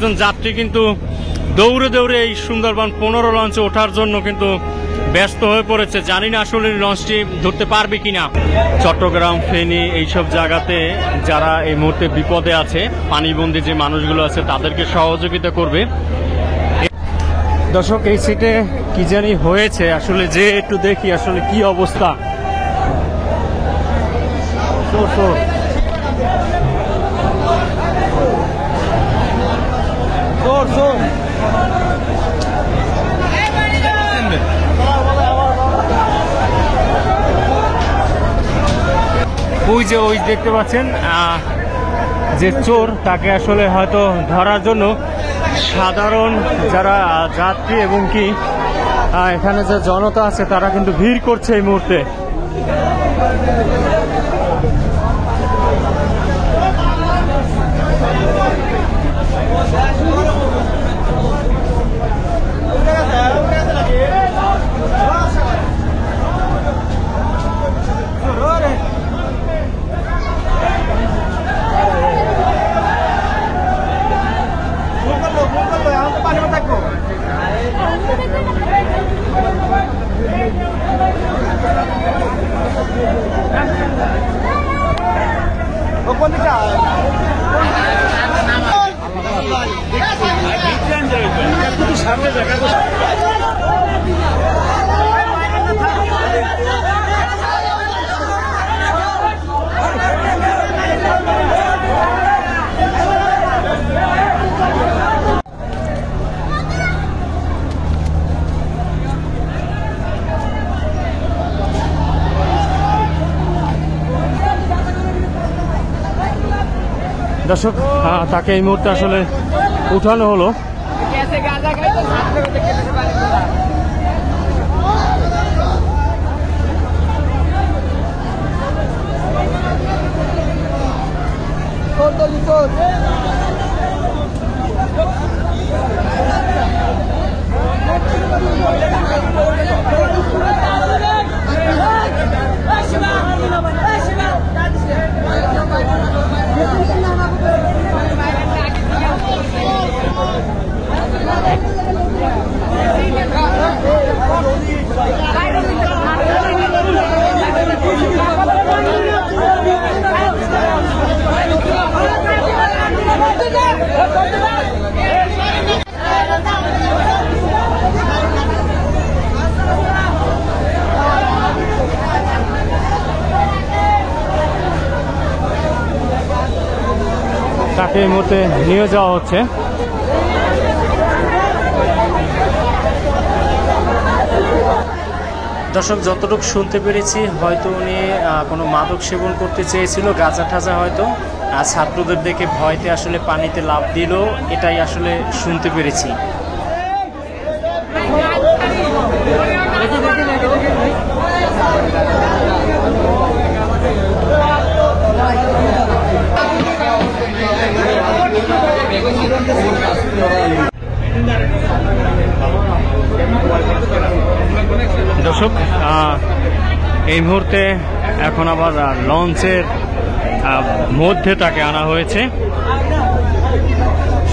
একজন যাত্রী কিন্তু দৌড়ে দৌড়ে এই সুন্দরবন 15 লঞ্চে ওঠার জন্য কিন্তু ব্যস্ত হয়ে পড়েছে। জানি না আসলে লঞ্চটি ধরতে পারবে কিনা। চট্টগ্রাম, ফেনী এইসব জায়গাতে যারা এই মুহূর্তে বিপদে আছে, পানিবন্দী যে মানুষগুলো আছে তাদেরকে সহযোগিতা করবে। দর্শক, এই সিটে কি জানি হয়েছে, আসলে যে একটু দেখি আসলে কি অবস্থা। ওই দেখতে পাচ্ছেন যে চোর, তাকে আসলে হয়তো ধরার জন্য সাধারণ যারা যাত্রী এবং কি এখানে যে জনতা আছে তারা কিন্তু ভিড় করছে এই মুহূর্তে। দর্শক, তাকে এই মুহূর্তে আসলে উঠানো হলো। তাকে এই মুহূর্তে নিয়ে যাওয়া হচ্ছে। দর্শক, যতটুকু শুনতে পেরেছি হয়তো উনি কোনো মাদক সেবন করতে চেয়েছিল, গাঁজা ঠাজা হয়তো, আর ছাত্রদের দেখে ভয়তে আসলে পানিতে লাফ দিল, এটাই আসলে শুনতে পেরেছি। দর্শক, এই মুহূর্তে এখন আবার লঞ্চের মধ্যে তাকে আনা হয়েছে।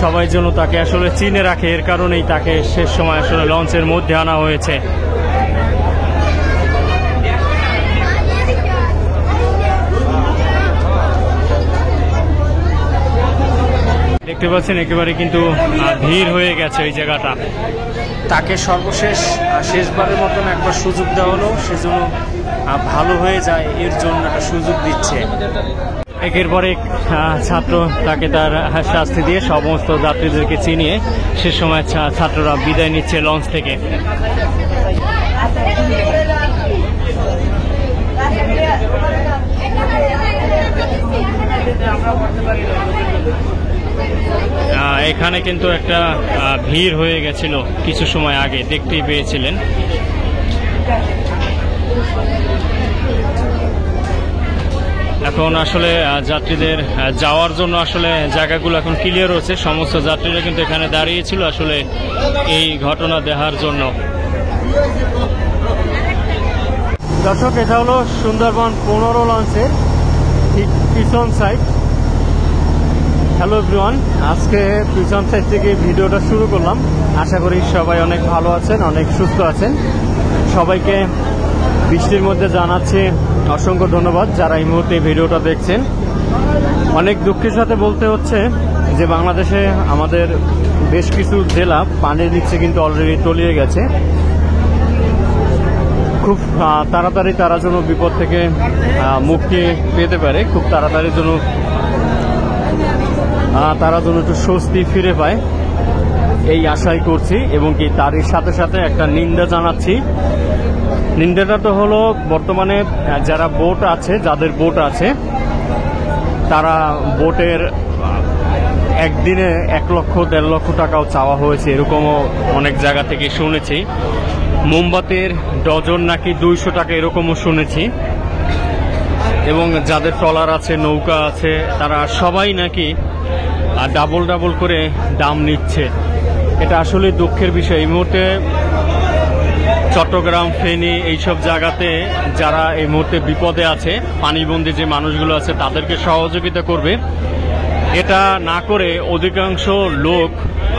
সবাই যেন তাকে আসলে চিনে রাখে, এর কারণেই তাকে শেষ সময় আসলে লঞ্চের মধ্যে আনা হয়েছে। দেখতে পাচ্ছেন একেবারে কিন্তু ভিড় হয়ে গেছে এই জায়গাটা। তাকে শেষবারের মতন একবার সুযোগ দেওয়া হলো, সেজন্য ভালো হয়ে যায় এর জন্য একটা সুযোগ দিচ্ছে। একের পর এক ছাত্র তাকে তার শাস্তি দিয়ে সমস্ত যাত্রীদেরকে চিনিয়ে সে সময় ছাত্ররা বিদায় নিচ্ছে লঞ্চ থেকে। এখানে কিন্তু একটা ভিড় হয়ে গেছিল কিছু সময় আগে, দেখতেই পেয়েছিলেন। এখন আসলে যাত্রীদের যাওয়ার জন্য আসলে জায়গাগুলো এখন ক্লিয়ার হচ্ছে। সমস্ত যাত্রীরা কিন্তু এখানে দাঁড়িয়েছিল আসলে এই ঘটনা দেখার জন্য। দর্শক, এটা হলো সুন্দরবন 15 লঞ্চের ঠিক পিছন সাইড। হ্যালো এভরিওয়ান, আজকে পিছন সাইড থেকে ভিডিওটা শুরু করলাম। আশা করি সবাই অনেক ভালো আছেন, অনেক সুস্থ আছেন। সবাইকে বৃষ্টির মধ্যে জানাচ্ছি অসংখ্য ধন্যবাদ যারা এই মুহূর্তে ভিডিওটা দেখছেন। অনেক দুঃখের সাথে বলতে হচ্ছে যে বাংলাদেশে আমাদের বেশ কিছু জেলা পানির নিচে কিন্তু অলরেডি তলিয়ে গেছে। খুব তাড়াতাড়ি তারা যেন বিপদ থেকে মুক্তি পেতে পারে, খুব তাড়াতাড়ি যেন তারা যেন একটু স্বস্তি ফিরে পায় এই আশাই করছি। এবং কি তারই সাথে সাথে একটা নিন্দা জানাচ্ছি। নিন্দাটা তো হলো বর্তমানে যারা বোট আছে, যাদের বোট আছে তারা বোটের একদিনে 1 লক্ষ 1.5 লক্ষ টাকাও চাওয়া হয়েছে, এরকমও অনেক জায়গা থেকে শুনেছি। মোমবাতির ডজন নাকি 200 টাকা এরকমও শুনেছি। এবং যাদের ট্রলার আছে, নৌকা আছে, তারা সবাই নাকি ডাবল করে দাম নিচ্ছে। এটা আসলে দুঃখের বিষয়। এই মুহূর্তে চট্টগ্রাম, ফেনী এইসব জায়গাতে যারা এই মুহূর্তে বিপদে আছে, পানিবন্দী যে মানুষগুলো আছে তাদেরকে সহযোগিতা করবে। এটা না করে অধিকাংশ লোক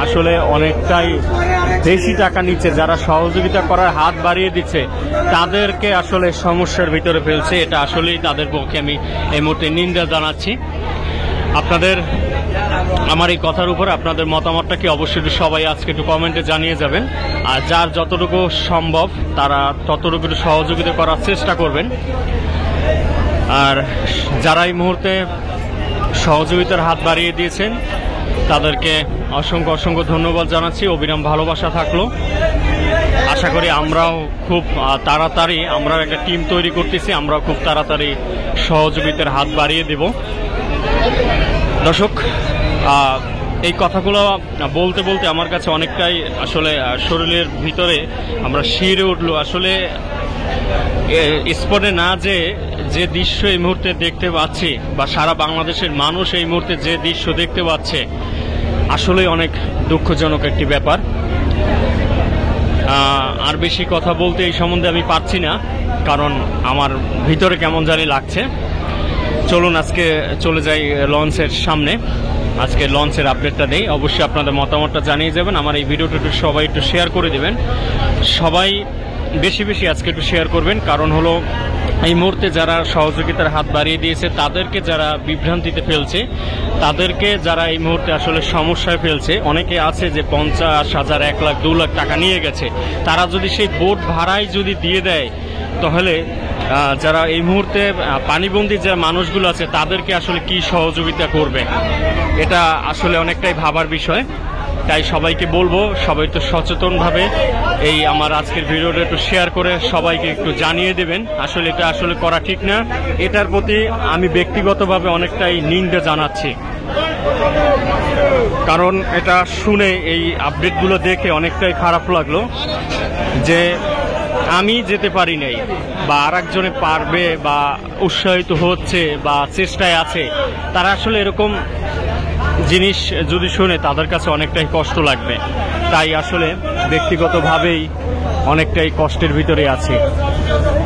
আসলে অনেকটাই বেশি টাকা নিচ্ছে। যারা সহযোগিতা করার হাত বাড়িয়ে দিচ্ছে তাদেরকে আসলে সমস্যার ভিতরে ফেলছে। এটা আসলেই তাদের পক্ষে আমি এই মুহূর্তে নিন্দা জানাচ্ছি। আপনাদের আমার এই কথার উপর আপনাদের মতামতটা কি অবশ্যই সবাই আজকে একটু কমেন্টে জানিয়ে যাবেন। আর যার যতটুকু সম্ভব তারা ততটুকু সহযোগিতা করার চেষ্টা করবেন। আর যারা এই মুহূর্তে সহযোগিতার হাত বাড়িয়ে দিয়েছেন তাদেরকে অসংখ্য ধন্যবাদ জানাচ্ছি। অবিরাম ভালোবাসা থাকলো। আশা করি আমরাও খুব তাড়াতাড়ি আমরা একটা টিম তৈরি করতেছি, আমরাও খুব তাড়াতাড়ি সহযোগিতার হাত বাড়িয়ে দেব। দর্শক, এই কথাগুলো বলতে বলতে আমার কাছে অনেকটাই আসলে শরীরের ভিতরে আমরা শিরে উঠলো। আসলে স্পটে না যে দৃশ্য এই মুহূর্তে দেখতে পাচ্ছি, বা সারা বাংলাদেশের মানুষ এই মুহূর্তে যে দৃশ্য দেখতে পাচ্ছে, আসলে অনেক দুঃখজনক একটি ব্যাপার। আর বেশি কথা বলতে এই সম্বন্ধে আমি পারছি না, কারণ আমার ভিতরে কেমন জানি লাগছে। চলুন আজকে চলে যাই লঞ্চের সামনে। আজকে লঞ্চের আপডেটটা দেই। অবশ্যই আপনাদের মতামতটা জানিয়ে যাবেন। আমার এই ভিডিওটা একটু সবাই একটু শেয়ার করে দেবেন। সবাই বেশি বেশি আজকে একটু শেয়ার করবেন। কারণ হলো এই মুহূর্তে যারা সহযোগিতার হাত বাড়িয়ে দিয়েছে তাদেরকে যারা বিভ্রান্তিতে ফেলছে, তাদেরকে যারা এই মুহূর্তে আসলে সমস্যায় ফেলছে, অনেকে আছে যে 50,000, 1 লাখ, 2 লাখ টাকা নিয়ে গেছে। তারা যদি সেই বোট ভাড়ায় যদি দিয়ে দেয়, তাহলে যারা এই মুহূর্তে পানিবন্দী যে মানুষগুলো আছে তাদেরকে আসলে কি সহযোগিতা করবে, এটা আসলে অনেকটাই ভাবার বিষয়। তাই সবাইকে বলবো, সবাই তো সচেতনভাবে এই আমার আজকের ভিডিওটা একটু শেয়ার করে সবাইকে একটু জানিয়ে দেবেন। আসলে এটা আসলে করা ঠিক না। এটার প্রতি আমি ব্যক্তিগতভাবে অনেকটাই নিন্দা জানাচ্ছি। কারণ এটা শুনে, এই আপডেটগুলো দেখে অনেকটাই খারাপ লাগলো যে আমি যেতে পারি নাই, বা আরেকজনে পারবে বা উৎসাহিত হচ্ছে বা চেষ্টায় আছে, তারা আসলে এরকম জিনিস যদি শুনে তাদের কাছে অনেকটাই কষ্ট লাগবে। তাই আসলে ব্যক্তিগতভাবেই অনেকটাই কষ্টের ভিতরে আছি।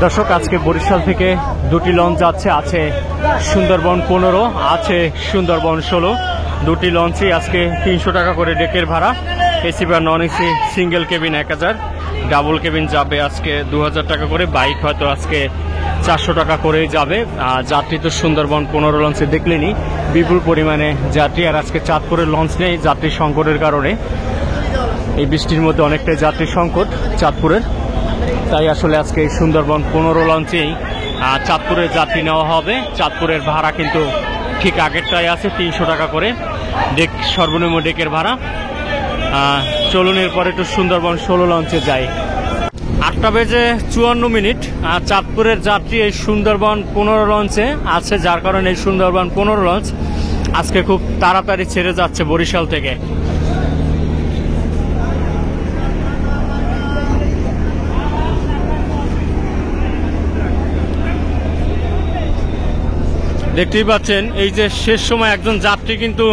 দর্শক, আজকে বরিশাল থেকে 2টি লঞ্চ যাচ্ছে। আছে সুন্দরবন 15, আছে সুন্দরবন 16। 2টি লঞ্চই আজকে 300 টাকা করে ডেকের ভাড়া। এসি বা non AC single cabin 1000, double cabin যাবে আজকে 2000 টাকা করে। বাইক হয়তো আজকে 400 টাকা করেই যাবে। যাত্রী তো সুন্দরবন 15 লঞ্চে দেখলেনি, বিপুল পরিমাণে যাত্রী। আর আজকে চাঁদপুরের লঞ্চ নেই যাত্রী সংকটের কারণে। এই বৃষ্টির মধ্যে অনেকটাই যাত্রী সংকট চাঁদপুরের। তাই আসলে আজকে এই সুন্দরবন 15 লঞ্চেই চাঁদপুরের যাত্রী নেওয়া হবে। চাঁদপুরের ভাড়া কিন্তু ঠিক আগেরটাই আছে, 300 টাকা করে ডেক, সর্বনিম্ন ডেকের ভাড়া। চলুন এরপরে একটু সুন্দরবন 16 লঞ্চে যাই। 8:54 আর চাঁদপুরের যাত্রী এই সুন্দরবন 15 লঞ্চে আছে, যার কারণে এই সুন্দরবন 15 লঞ্চ আজকে খুব তাড়াতাড়ি ছেড়ে যাচ্ছে বরিশাল থেকে। দেখতেই পাচ্ছেন এই যে শেষ সময় একজন যাত্রী কিন্তু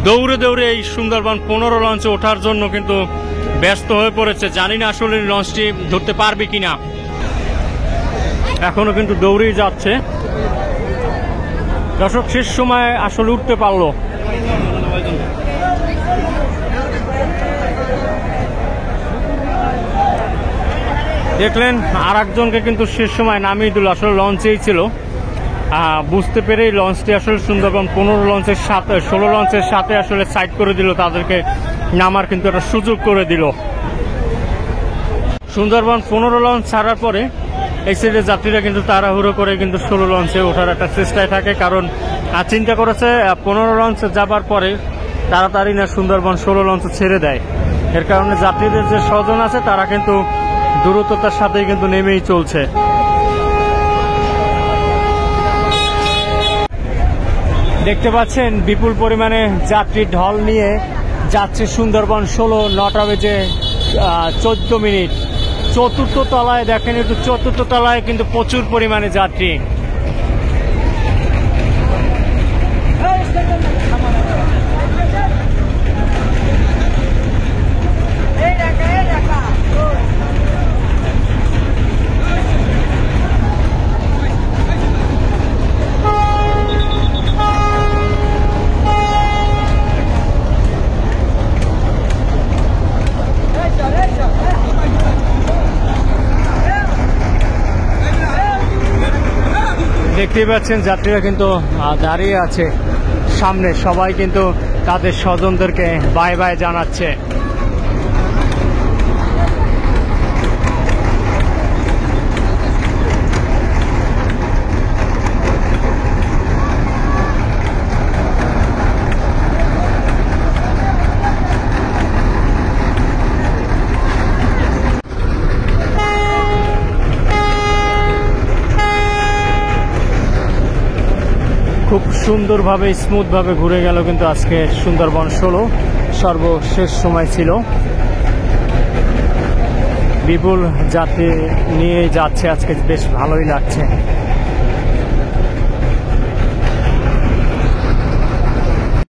দৌড়ে এই সুন্দরবন 15 লঞ্চে ওঠার জন্য কিন্তু ব্যস্ত হয়ে পড়েছে। জানি না আসলে লঞ্চটি ধরতে পারবে কিনা, এখনো কিন্তু দৌড়েই যাচ্ছে। দর্শক, শেষ সময় আসলে উঠতে পারলো। দেখলেন আর একজনকে কিন্তু শেষ সময় নামিয়ে দিল, আসলে লঞ্চেই ছিল। বুঝতে পেরেই লঞ্চটি আসলে সুন্দরবন 16 লঞ্চের সাথে 16 লঞ্চের সাথে আসলে সাইড করে দিল, তাদেরকে নামার কিন্তু একটা সুযোগ করে দিল। সুন্দরবন 15 লঞ্চ ছাড়ার পরে এই সাইডের যাত্রীরা কিন্তু তাড়াহুড়ো করে কিন্তু 16 লঞ্চে ওঠার একটা চেষ্টায় থাকে, কারণ চিন্তা করেছে 15 লঞ্চে যাবার পরে তাড়াতাড়ি না সুন্দরবন 16 লঞ্চ ছেড়ে দেয়। এর কারণে যাত্রীদের যে স্বজন আছে তারা কিন্তু দ্রুততার সাথেই কিন্তু নেমেই চলছে। দেখতে পাচ্ছেন বিপুল পরিমাণে যাত্রী ঢল নিয়ে যাচ্ছে সুন্দরবন 16, 9টা বেজে 14 মিনিট। চতুর্থ তলায় দেখেন, একটু চতুর্থ তলায় কিন্তু প্রচুর পরিমাণে যাত্রী। দেখতেই পাচ্ছেন যাত্রীরা কিন্তু দাঁড়িয়ে আছে সামনে, সবাই কিন্তু তাদের স্বজনদেরকে বাই বাই জানাচ্ছে। খুব সুন্দরভাবে স্মুথভাবে ঘুরে গেল কিন্তু আজকে সুন্দরবন 16 সর্বশেষ সময় ছিল। বিপুল যাত্রী নিয়ে যাচ্ছে আজকে, বেশ ভালোই লাগছে।